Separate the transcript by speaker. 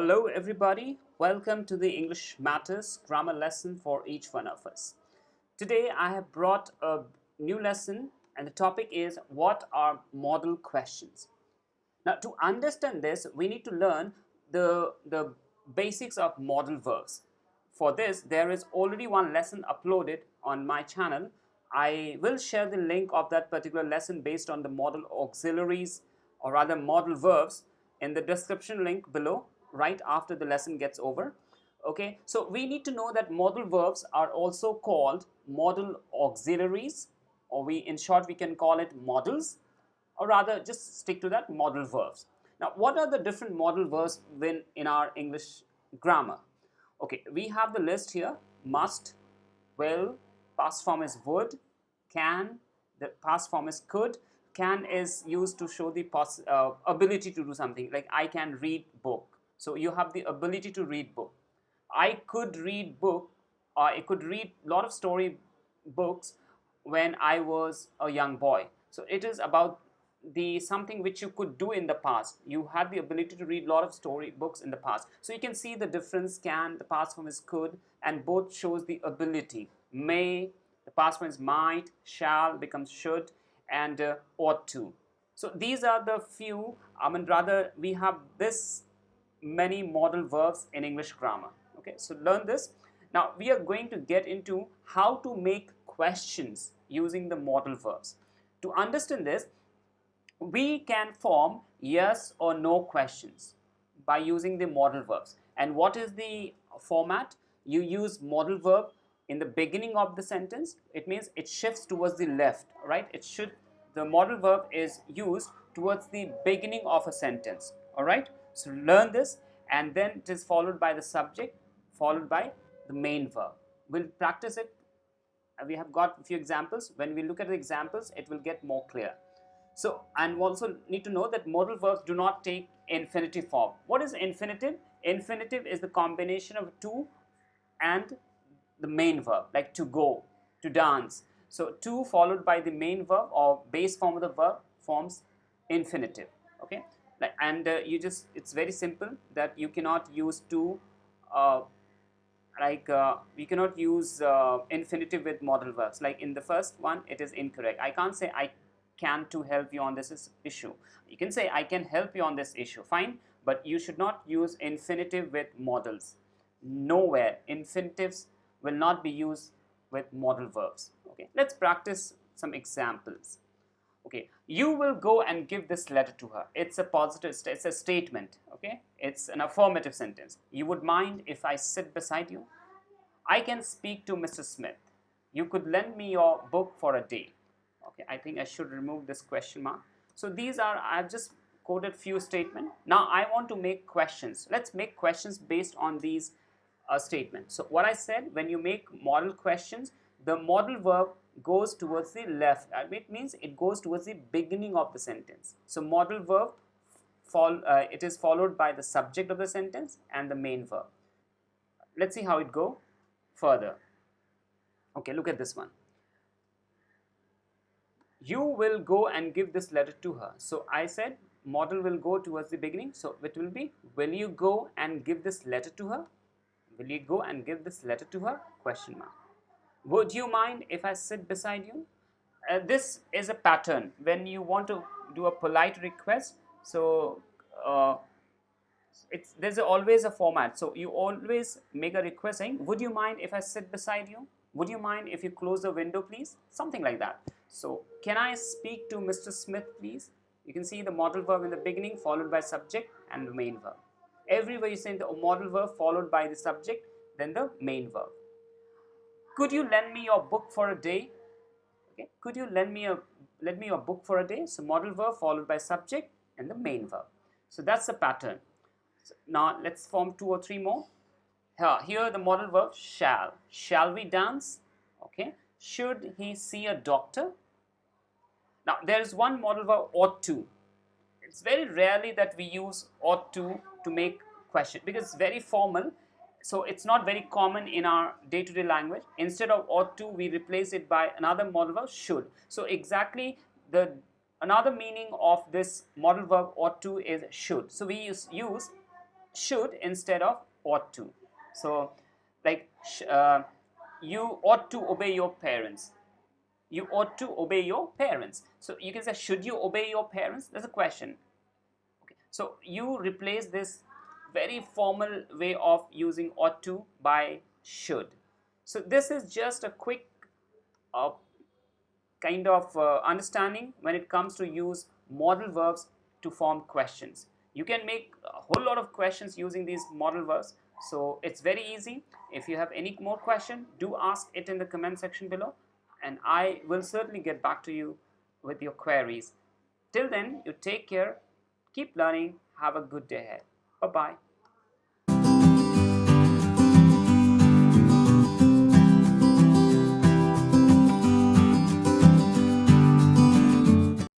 Speaker 1: Hello everybody, welcome to the English Matters grammar lesson for each one of us. Today I have brought a new lesson and the topic is what are modal questions. Now to understand this we need to learn the basics of modal verbs. For this there is already one lesson uploaded on my channel. I will share the link of that particular lesson based on the modal auxiliaries or rather modal verbs in the description link below right after the lesson gets over. Okay, so we need to know that modal verbs are also called modal auxiliaries, or in short we can call it modals, or rather just stick to that, modal verbs. Now what are the different modal verbs in our English grammar? Okay, we have the list here: must, will, past form is would, can, the past form is could. Can is used to show the ability to do something, like I can read book. So you have the ability to read book. I could read book, or I could read a lot of story books when I was a young boy. So it is about the something which you could do in the past. You had the ability to read a lot of story books in the past. So you can see the difference. Can, the past form is could, and both shows the ability. May, the past form is might, shall becomes should, and ought to. So these are the few, rather we have this many modal verbs in English grammar. Okay, so learn this. Now we are going to get into how to make questions using the modal verbs. To understand this, we can form yes or no questions by using the modal verbs. And what is the format? You use modal verb in the beginning of the sentence. It means it shifts towards the left, right? The modal verb is used towards the beginning of a sentence. All right, so learn this, and then it is followed by the subject, followed by the main verb. We'll practice it. We have got a few examples. When we look at the examples, it will get more clear. So, and we also need to know that modal verbs do not take infinitive form. What is infinitive? Infinitive is the combination of to and the main verb, like to go, to dance. So to followed by the main verb or base form of the verb forms infinitive. Okay, and it's very simple that you cannot use to we cannot use infinitive with modal verbs. Like in the first one, it is incorrect. I can't say I can to help you on this issue. You can say I can help you on this issue, fine, but you should not use infinitive with modals. Nowhere infinitives will not be used with modal verbs. Okay, let's practice some examples. Okay, you will go and give this letter to her. It's a positive, it's a statement. Okay, it's an affirmative sentence. You would mind if I sit beside you? I can speak to Mr. Smith. You could lend me your book for a day. Okay, I think I should remove this question mark. So these are, I've just quoted few statements. Now I want to make questions. Let's make questions based on these statements. So what I said, when you make modal questions, the modal verb goes towards the left. It means it goes towards the beginning of the sentence. So modal verb, it is followed by the subject of the sentence and the main verb. Let's see how it go further. Okay, look at this one. You will go and give this letter to her. So I said modal will go towards the beginning. So it will be, will you go and give this letter to her? Will you go and give this letter to her? Question mark. Would you mind if I sit beside you? This is a pattern when you want to do a polite request. So there's always a format. So you always make a request saying, would you mind if I sit beside you? Would you mind if you close the window, please? Something like that. So can I speak to Mr. Smith, please? You can see the modal verb in the beginning followed by subject and the main verb. Everywhere you say the modal verb followed by the subject, then the main verb. Could you lend me your book for a day? Okay, could you lend me your book for a day? So modal verb followed by subject and the main verb. So that's the pattern. So now let's form two or three more. Here the modal verb shall. Shall we dance? Okay. Should he see a doctor? Now there is one modal verb, ought to. It's very rarely that we use ought to make question because it's very formal. So it's not very common in our day-to-day language. Instead of ought to, we replace it by another modal verb, should. So exactly another meaning of this modal verb ought to is should. So we use should instead of ought to. So, like, you ought to obey your parents. You ought to obey your parents. So you can say, should you obey your parents? That's a question. Okay. So you replace this very formal way of using ought to by should. So this is just a quick uh, kind of understanding when it comes to use modal verbs to form questions. You can make a whole lot of questions using these modal verbs. So it's very easy. If you have any more question, do ask it in the comment section below, and I will certainly get back to you with your queries. Till then, you take care, keep learning, have a good day ahead. Bye bye.